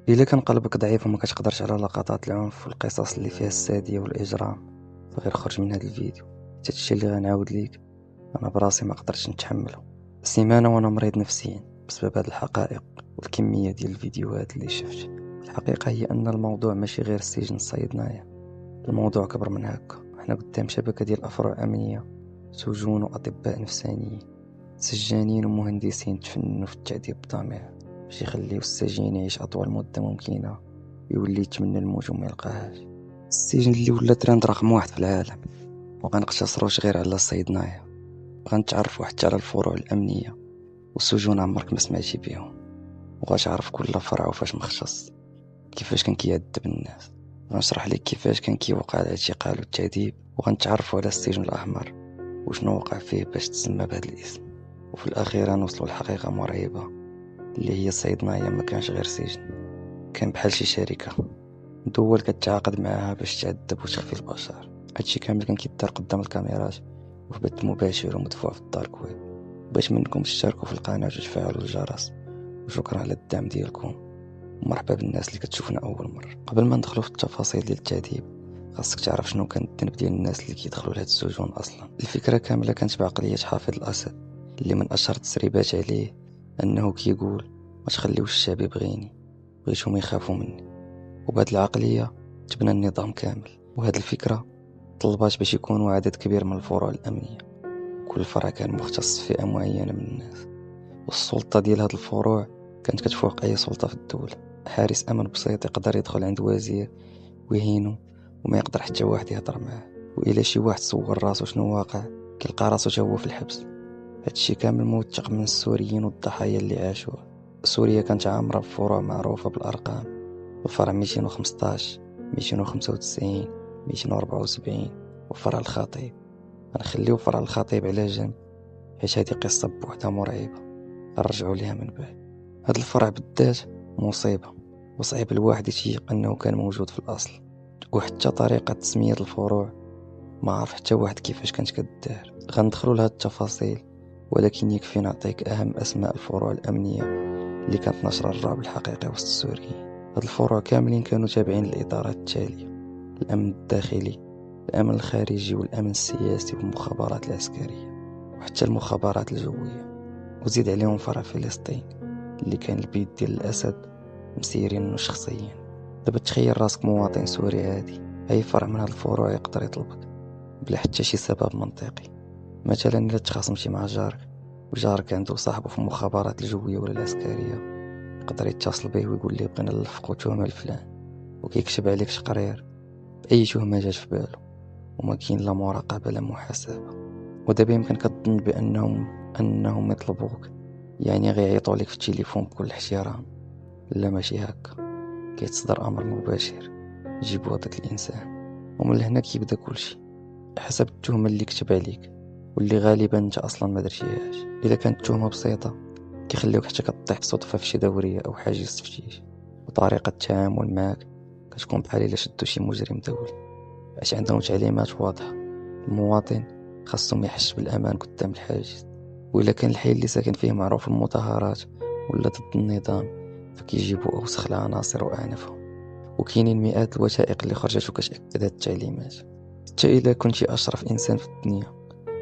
إلا كان قلبك ضعيف وما كتقدرش على لقطات العنف والقصص اللي فيها السادية والإجرام، فغير خرج من هذا الفيديو. حتى الشيء اللي غنعاود ليك أنا براسي ما قدرتش نتحمله. سيمانة وأنا مريض نفسيا بسبب هذه الحقائق والكمية ديال الفيديوهات اللي شفت. الحقيقة هي أن الموضوع ماشي غير السجن الصيدنايا، الموضوع كبر من هكا. احنا قدام شبكة ديال أفرع أمنية، سجون وأطباء نفسانيين، سجانين ومهندسين تفننوا في التعذيب الضمير باش يخليو السجين يعيش أطول مدة ممكنة، يولي يتمنى الموت وما يلقاهاش. السجن اللي ولا ترند رقم واحد في العالم، وغنقتصروش غير على الصيدنايا، غنتعرفوا حتى على الفروع الأمنية والسجون عمرك ما سمعتي بيهم، وغتعرف كل فرع وفاش مختص، كيفاش كان كيعذب الناس. غنشرح لك كيفاش كان كيوقع الاعتقال والتعذيب، وغنتعرفوا على السجن الأحمر وشنو وقع فيه باش تسمى بهذا الاسم. وفي الأخير غنوصلوا لحقيقة مرعبة، اللي هي الصيدنايا ما كانش غير سجن، كان بحال شي شركة دول كتعاقد معاها باش تعذب وتخفي البشر. هادشي كامل كان كيدار قدام الكاميرات وفي بث مباشر ومدفوع في الدارك ويب. باش منكم تشتركوا في القناة وتفعلوا الجرس، وشكرا على الدعم ديالكم، ومرحبا بالناس اللي كتشوفنا اول مره. قبل ما ندخلوا في التفاصيل ديال التعذيب، خاصك تعرف شنو كان الذنب ديال الناس اللي كيدخلوا لهاد السجون اصلا. الفكره كامله كانت بعقليه حافظ الاسد، اللي من اشهر التسريبات عليه انه كيقول ما تخليوش الشعب يبغيني، بغيتهم يخافوا مني. وبهاد العقليه تبنى النظام كامل. وهاد الفكره طلبات باش يكونوا عدد كبير من الفروع الامنيه، كل فرع كان مختص في فئه معينه من الناس، والسلطه ديال هاد الفروع كانت كتفوق اي سلطه في الدوله. حارس امن بسيط يقدر يدخل عند وزير ويهينو وما يقدر حتى واحد يهضر معاه، والا شي واحد صور راسو شنو واقع كيلقى راسو تا هو في الحبس. هادشي كامل موثق من السوريين والضحايا اللي عاشوه. سوريا كانت عامرة بفروع معروفة بالأرقام: الفرع 215، 295، 274، وفرع الخطيب. غنخليو فرع الخطيب على جنب، حيت هادي قصة بوحدها مرعبة، غنرجعو ليها من بعد. هاد الفرع بالذات مصيبة، وصعيب الواحد يتيق أنه كان موجود في الأصل. وحتى طريقة تسمية الفروع ما عرف حتى واحد كيفاش كانت كدار. غندخلوا لهاد التفاصيل، ولكن يكفي نعطيك أهم أسماء الفروع الأمنية اللي كانت نشر الرعب الحقيقي وسط السوريين. هاد الفروع كاملين كانوا تابعين للإدارات التالية: الأمن الداخلي، الأمن الخارجي، والأمن السياسي، والمخابرات العسكرية، وحتى المخابرات الجوية. وزيد عليهم فرع فلسطين اللي كان البيت ديال الأسد مسيرين شخصيا. دابا تخيل راسك مواطن سوري عادي، أي فرع من هاد الفروع يقدر يطلبك بلا حتى شي سبب منطقي. مثلا إلا تخاصمتي مع جارك، وجارك عنده صاحبه في المخابرات الجوية ولا العسكرية، يقدر يتصل به ويقول لي بغينا نلفقو تهمة لفلان، وكيكتب عليك تقرير بأي تهمة جات في بالو، وما كاين لا مراقبة لا محاسبة. ودابا يمكن كتظن بأنهم يطلبوك يعني غيعيطوا لك في التليفون بكل احترام. لا، ماشي هكا. كيتصدر أمر مباشر: جيبوا هذاك الإنسان. ومن هنا كيبدا كلشي حسب التهمة اللي كتب عليك، واللي غالبا انت اصلا ما درتيهاش. اذا كانت التهمة بسيطة كيخليوك حتى كطيح بصدفة في شي دورية او حاجز تفتيش، وطريقة التعامل معك كتكون بحال الا شدو شي مجرم دولي، باش عندهم تعليمات واضحة: المواطن خاصهم يحس بالامان قدام الحاجز، وإلا كان الحي اللي ساكن فيه معروف المظاهرات ولا ضد النظام، فكيجيبوا أوسخ العناصر وأعنفهم. وكاينين مئات الوثائق اللي خرجت وكتأكد هاد التعليمات. حتى إلا كنتي أشرف إنسان في الدنيا،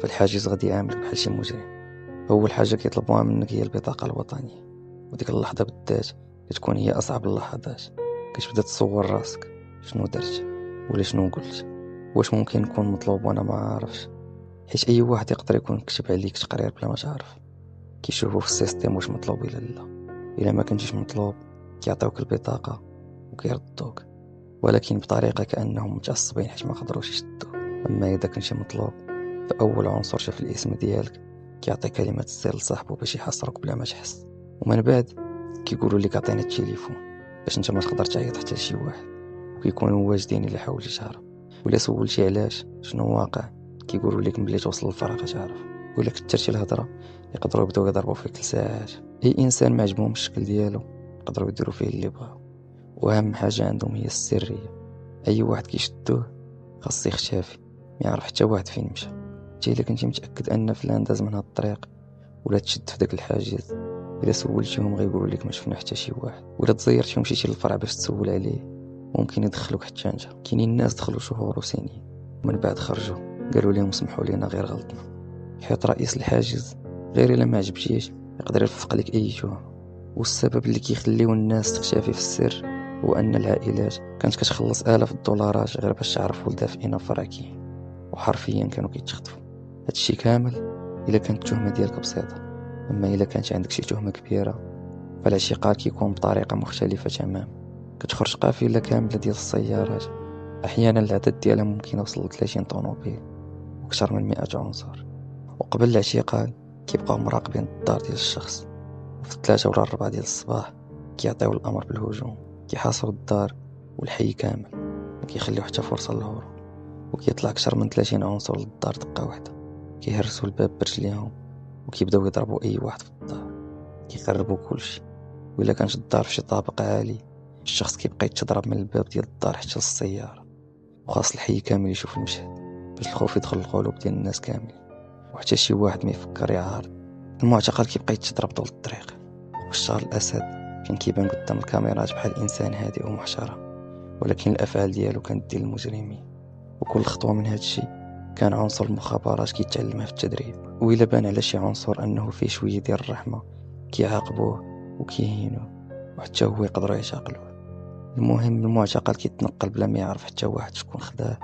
فالحاجز غادي يعاملك بحال شي مجرم. أول حاجة كيطلبوها منك هي البطاقة الوطنية، وديك اللحظة بالذات كتكون هي أصعب اللحظات. كتبدا تصور راسك: شنو درت ولا شنو قلت، واش ممكن نكون مطلوب وأنا ما عارفش؟ حيت أي واحد يقدر يكون كتب عليك تقرير بلا ما تعرف. كيشوفوا في السيستم واش مطلوب ولا لا. إلا ما كنتيش مطلوب كيعطيوك البطاقة وكيردوك، ولكن بطريقة كأنهم متعصبين حيت ما قدروش يشدوك. أما إذا كنتي مطلوب، فأول عنصر شاف الاسم ديالك كيعطي كلمة السر لصاحبه باش يحصرك بلا ما تحس، ومن بعد كيقولوا لك عطيني التليفون باش انت ما تقدر تعيط حتى لشي واحد، وكيكونوا واجدين الا حاولتي تهرب. ولا سولتي علاش شنو واقع، كيقولوا لك ملي توصل للفرع غتعرف. ولا كثرتي الهضره يقدروا يبداو يضربوا فيك لساعات. اي انسان ما عجبهم الشكل ديالو يقدروا يديروا فيه اللي بغاو. واهم حاجه عندهم هي السريه. اي واحد كيشدوه خاص يختفي، ما يعرف حتى واحد فين مشى. حتى الا كنتي متاكد ان فلان داز من هاد الطريق ولا تشد في داك الحاجز، الا سولتيهم غيقولوا لك ما شفنا حتى شي واحد، ولا تزيرتي ومشيتي للفرع باش تسول عليه ممكن يدخلوك حتى انت. كاينين الناس دخلوا شهور وسنين ومن بعد خرجوا قالوا لهم سمحوا لينا غير غلطنا، حيت رئيس الحاجز غير الا ما عجبتيش يقدر يرفق لك اي تهم. والسبب اللي كيخليو الناس تختفي في السر هو ان العائلات كانت كتخلص آلاف الدولارات غير باش تعرف ولدها في اين فرع كاين، وحرفيا كانوا كيتخطفوا. هادشي كامل الا كانت التهمه ديالك بسيطه، اما الا كانت عندك شي تهمه كبيره فالاعتقال كيكون بطريقه مختلفه تماما. كتخرج قافله كامله ديال السيارات، احيانا العدد ديالها ممكن يوصل ل 30 طوموبيل وكثر من 100 عنصر. وقبل الاعتقال كيبقاو مراقبين الدار ديال الشخص، وفي 3 ولا 4 ديال الصباح كيعطيو الامر بالهجوم، كيحاصروا الدار والحي كامل، ما كيخليو حتى فرصه للهروب. وكيطلع اكثر من 30 عنصر للدار دقه واحده، كيهرسوا الباب برجليهم وكيبداو يضربوا اي واحد في الدار، كيقربوا كلشي. وإلا كانت الدار في شي طابق عالي الشخص كيبقى يتضرب من الباب ديال الدار حتى للسياره، وخاص الحي كامل يشوف المشهد باش الخوف يدخل القلوب ديال الناس كاملين، وحتى شي واحد ما يفكر يعارض. المعتقل كيبقى يتضرب طول الطريق، والشهر الاسد كان كيبان قدام الكاميرات بحال انسان هادئ ومحترم، ولكن الافعال ديالو كانت ديال المجرمين. وكل خطوه من هادشي كان عنصر المخابرات كيتعلمها في التدريب. وإلا بان على شي عنصر انه فيه شويه ديال الرحمه كيعاقبوه وكيهينوه، وحتى هو يقدروا يعتقلوه. المهم المعتقل كيتنقل بلا ما يعرف حتى واحد شكون خداه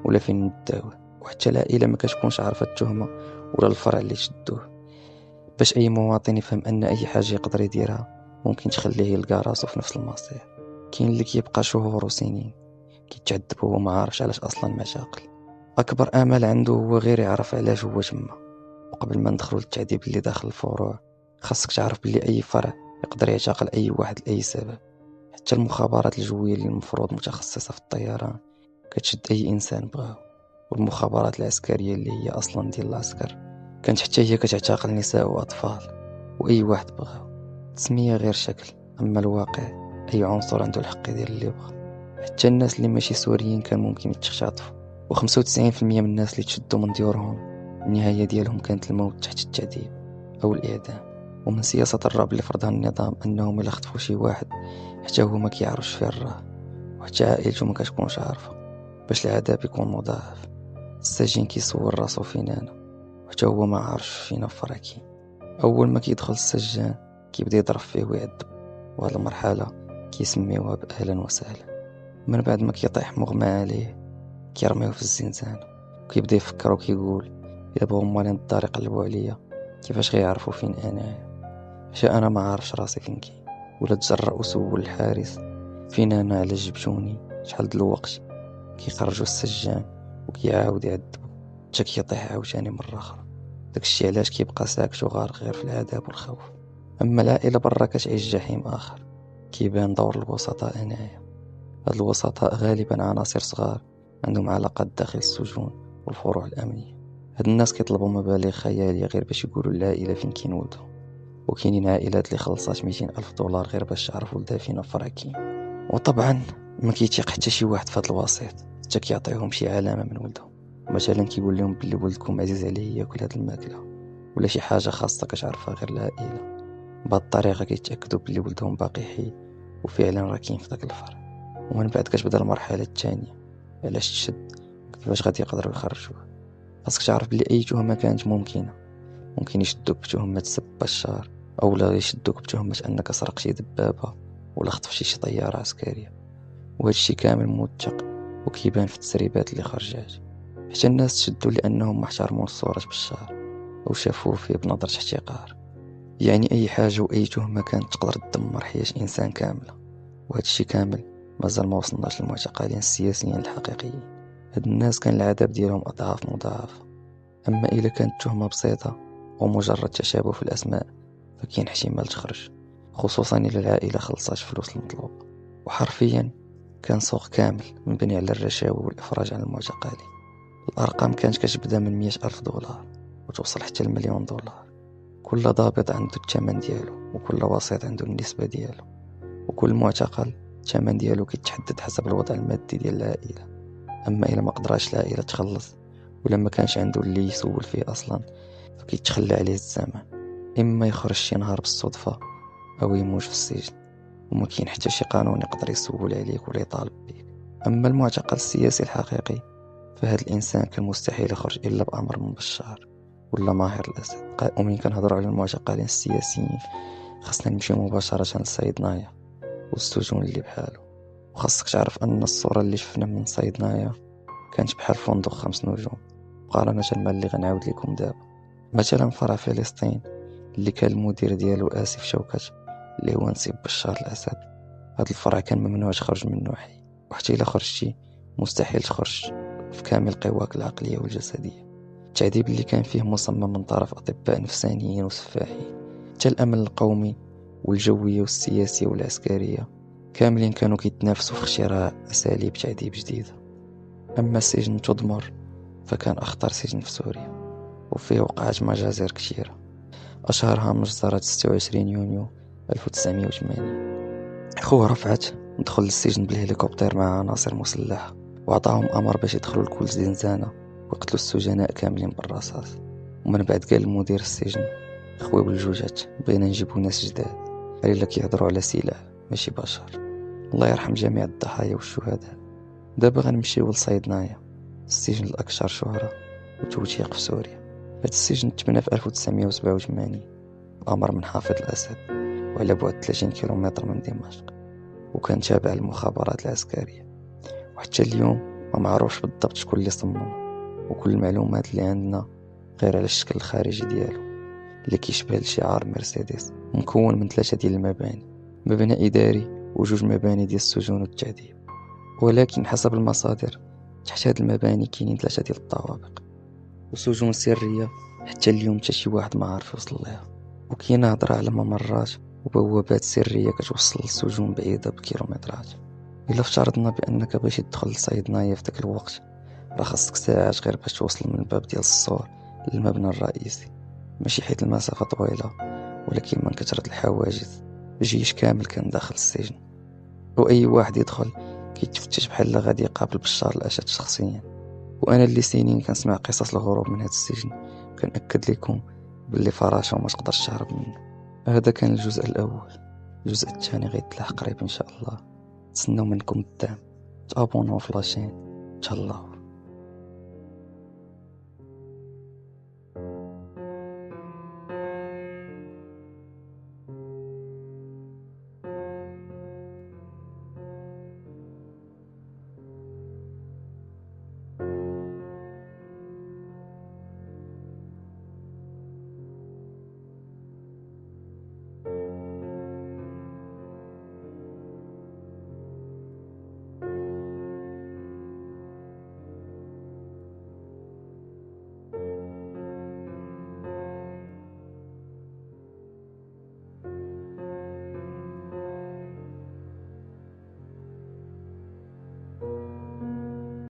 ولا فين مداوه، وحتى العائله ما كتكونش عارفه التهمه ولا الفرع اللي شدوه، باش اي مواطن يفهم ان اي حاجه يقدر يديرها ممكن تخليه يلقى راسو في نفس المصير. كاين اللي كيبقى شهور وسنين كيتعذب وهو ما عارفش علاش اصلا معتقل. اكبر امل عنده هو غير يعرف علاش هو تما. وقبل ما ندخلوا للتعذيب اللي داخل الفروع، خاصك تعرف بلي اي فرع يقدر يعتقل اي واحد لاي سبب. حتى المخابرات الجويه اللي المفروض متخصصه في الطيران كتشد اي انسان بغاو، والمخابرات العسكريه اللي هي اصلا ديال العسكر كانت حتى هي كتعتقل نساء واطفال واي واحد بغاو. التسميه غير شكل، اما الواقع اي عنصر عنده الحق يدير اللي بغا. حتى الناس اللي ماشي سوريين كان ممكن يتخطفوا، و95% من الناس اللي تشدوا من ديورهم النهايه ديالهم كانت الموت تحت التعذيب او الاعدام. ومن سياسه الرعب اللي فرضها النظام انهم الا خطفوا شي واحد حتى هو ما كيعرفش فين راه، وحتى عائلته ما كتكونش عارفه، باش العذاب يكون مضاعف. السجين كيصور راسو فينا انا، وحتى هو ما عارفش فينا فراكين. اول ما كيدخل السجان كيبدا يضرب فيه ويعذب، وهاد المرحله كيسميوها باهلا وسهلا. من بعد ما كيطيح مغمى عليه كيرميوه في الزنزانه، وكيبدا يفكر وكيقول الا بغاو مالين الدار يقلبوا عليا كيفاش غيعرفوا فين انا، حتى انا ما عارفش راسي فين كاين. ولا تجرأ وسول الحارس فين انا على جبتوني شحال د الوقت. كيخرجوا السجان وكيعاود يعذبوا حتى كيطيح عاوتاني مره اخرى. داكشي علاش كيبقى ساكت وغارق غير في العذاب والخوف. اما العائله برا كتعيش جحيم اخر، كيبان دور الوسطاء هنايا. هاد الوسطاء غالبا عناصر صغار عندهم علاقات داخل السجون والفروع الامنيه. هاد الناس كيطلبوا مبالغ خياليه غير باش يقولوا للعائله فين كاين ولدهم، وكاينين عائلات اللي خلصات 200 ألف دولار غير باش تعرف ولدها فين فرع كاين. وطبعا ما كيتيق حتى شي واحد في هاد الوسيط حتى كيعطيهم شي علامه من ولدهم، مثلا كيقول لهم بلي ولدكم عزيز عليه ياكل هاد الماكله، ولا شي حاجه خاصه كتعرفها غير العائله. بهاد الطريقه كيتاكدوا بلي ولدهم باقي حي وفعلا راه كاين في داك الفرع. ومن بعد كتبدا المرحله الثانيه، علاش تشد وكيفاش غادي يقدروا يخرجوه. خاصك تعرف بلي اي تهمه كانت ممكنه، ممكن يشدوك بتهمه سب بشار، او لا يشدوك بتهمه انك سرقت شي دبابه ولا خطفتي شي طياره عسكريه. وهذا الشيء كامل موثق وكيبان في التسريبات اللي خرجات. حتى الناس تشدوا لانهم ما احترموا صورة بشار او شافوه فيه بنظره احتقار. يعني اي حاجه واي تهمه كانت تقدر تدمر حياه انسان كامله. وهذا الشيء كامل مازال ما وصلناش للمعتقلين السياسيين الحقيقيين. هاد الناس كان العذاب ديالهم اضعاف مضاعفه. اما اذا كانت تهمه بسيطه ومجرد تشابه في الاسماء فكاين احتمال تخرج، خصوصا اذا العائله خلصات فلوس المطلوب. وحرفيا كان سوق كامل مبني على الرشاوى والافراج عن المعتقلين. الارقام كانت كتبدا من 100,000 دولار وتوصل حتى ل1,000,000 دولار. كل ضابط عنده الثمن ديالو، وكل وسيط عنده النسبه ديالو، وكل معتقل الثمن ديالو كيتحدد حسب الوضع المادي ديال العائله. اما الا ما قدراش العائله تخلص ولا ما كانش عنده اللي يسول فيه اصلا فكيتخلى عليه الزمن. إما يخرج شي نهار بالصدفة أو يموت في السجن، وما كاين حتى شي قانون يقدر يسول عليك ولا يطالب بيك. أما المعتقل السياسي الحقيقي فهاد الإنسان كان مستحيل يخرج إلا بأمر من بشار ولا ماهر الأسد. ومين كنهضروا على المعتقلين السياسيين خاصنا نمشيو مباشرة لصيدنايا والسجون اللي بحالو. وخاصك تعرف أن الصورة اللي شفنا من صيدنايا كانت بحال فندق 5 نجوم مقارنة مع اللي غنعاود لكم دابا. مثلا فرع فلسطين اللي كان المدير ديالو آسف شوكت اللي هو نسيب بشار الأسد، هذا الفرع كان ممنوع تخرج منه حي، وحتى إلا خرجتي مستحيل تخرج في كامل قواك العقلية والجسدية. التعذيب اللي كان فيه مصمم من طرف أطباء نفسانيين وسفاحين. حتى الأمن القومي والجوية والسياسية والعسكرية كاملين كانوا كيتنافسوا في اختراع أساليب تعذيب جديدة. أما سجن تدمر فكان أخطر سجن في سوريا، وفيه وقعت مجازر كثيرة، أشهرها مجزرة 26 يونيو 1980. خوه رفعت دخل للسجن بالهليكوبتر مع عناصر مسلحة، وعطاهم أمر باش يدخلوا لكل زنزانة ويقتلوا السجناء كاملين بالرصاص. ومن بعد قال المدير السجن: خوي بالجوجات بغينا نجيبوا ناس جداد اللي كيهضروا على سلاح ماشي بشر. الله يرحم جميع الضحايا والشهداء. دابا غنمشيو لصيدنايا، السجن الأكثر شهرة وتوثيق في سوريا. هاد السجن تبنى في 1987 بأمر من حافظ الأسد، وعلى بعد 30 كيلومتر من دمشق، وكان تابع للمخابرات العسكرية. وحتى اليوم ما معروفش بالضبط شكون اللي صممه، وكل المعلومات اللي عندنا غير على الشكل الخارجي ديالو اللي كيشبه لشعار مرسيدس، مكون من 3 ديال المباني: مبنى إداري و2 مباني ديال السجون والتعذيب. ولكن حسب المصادر تحت هاد المباني كاينين 3 ديال الطوابق وسجون سرية حتى اليوم حتى شي واحد ما عارف يوصل ليها. وكاينه هضره على ممرات وبوابات سرية كتوصل للسجون بعيدة بكيلومترات. إلا افترضنا بأنك بغيتي تدخل لصيدنايا في داك الوقت، راه خاصك ساعات غير باش توصل من الباب ديال السور للمبنى الرئيسي، ماشي حيت المسافة طويلة، ولكن من كثرة الحواجز الجيش كامل كان داخل السجن، وأي واحد يدخل كيتفتش بحال غادي يقابل بشار الأسد شخصيا. وأنا اللي سنين كنسمع قصص الهروب من هذا السجن كنأكد لكم باللي فراشة وما تقدرش تهرب منه. هذا كان الجزء الأول. الجزء الثاني غيتلاح قريب إن شاء الله. تسنوا منكم الدعم، تابونوا في لاشين. تهلاو.